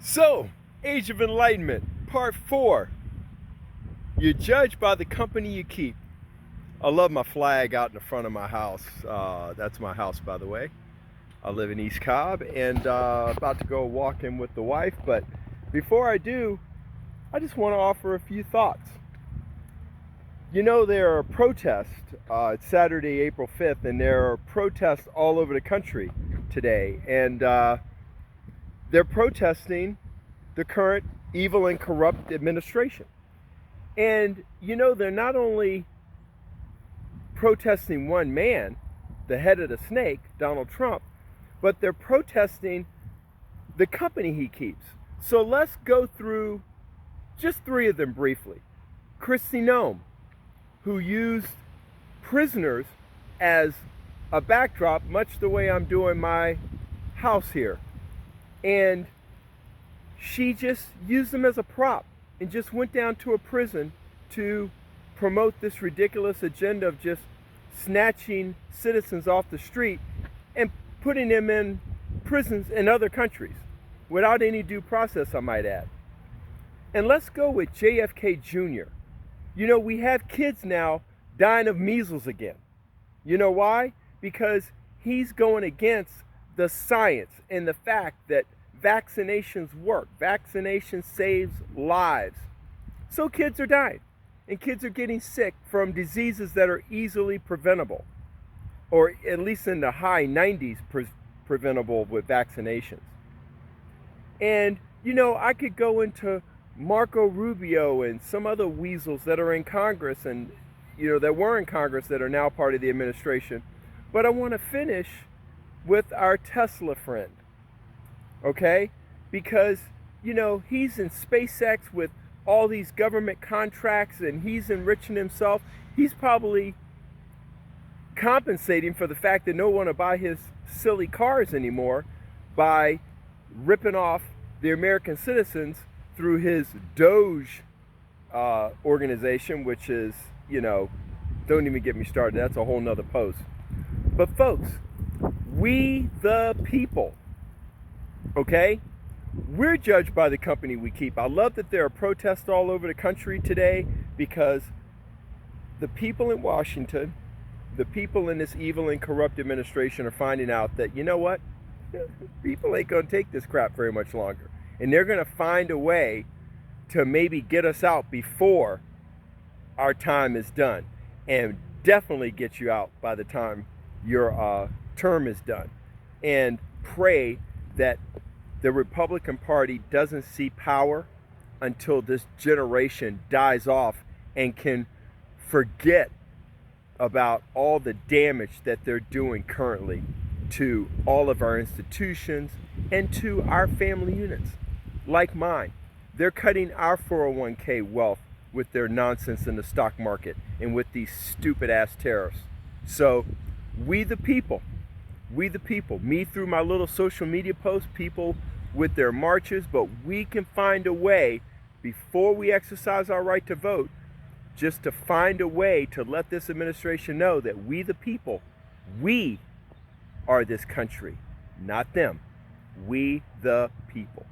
So, Age of Enlightenment, Part 4. You're judged by the company you keep. I love my flag out in the front of my house. That's my house, by the way. I live in East Cobb and about to go walking with the wife. But before I do, I just want to offer a few thoughts. You know, there are protests. It's Saturday, April 5th, and there are protests all over the country today. And they're protesting the current evil and corrupt administration. And, you know, they're not only protesting one man, the head of the snake, Donald Trump, but they're protesting the company he keeps. So let's go through just three of them briefly. Kristi Noem, who used prisoners as a backdrop, much the way I'm doing my house here. And she just used them as a prop and just went down to a prison to promote this ridiculous agenda of just snatching citizens off the street and putting them in prisons in other countries without any due process, I might add. And let's go with JFK Jr. You know, we have kids now dying of measles again. You know why? Because he's going against the science and the fact that vaccinations work. Vaccination saves lives. So kids are dying, and kids are getting sick from diseases that are easily preventable, or at least in the high 90s preventable with vaccinations. And, you know, I could go into Marco Rubio and some other weasels that are in Congress and, you know, that were in Congress that are now part of the administration. But I want to finish with our Tesla friend, okay? Because, you know, he's in SpaceX with all these government contracts and he's enriching himself. He's probably compensating for the fact that no one will buy his silly cars anymore by ripping off the American citizens through his Doge organization, which is, you know, don't even get me started. That's a whole nother post. But folks, we the people, okay? We're judged by the company we keep. I love that there are protests all over the country today because the people in Washington, the people in this evil and corrupt administration are finding out that, you know what? People ain't going to take this crap very much longer. And they're going to find a way to maybe get us out before our time is done. And definitely get you out by the time your term is done. And pray that the Republican Party doesn't see power until this generation dies off and can forget about all the damage that they're doing currently to all of our institutions and to our family units, like mine. They're cutting our 401k wealth with their nonsense in the stock market and with these stupid ass tariffs. So we the people, me through my little social media posts, people with their marches, but we can find a way before we exercise our right to vote, just to find a way to let this administration know that we the people, we are this country, not them. We the people.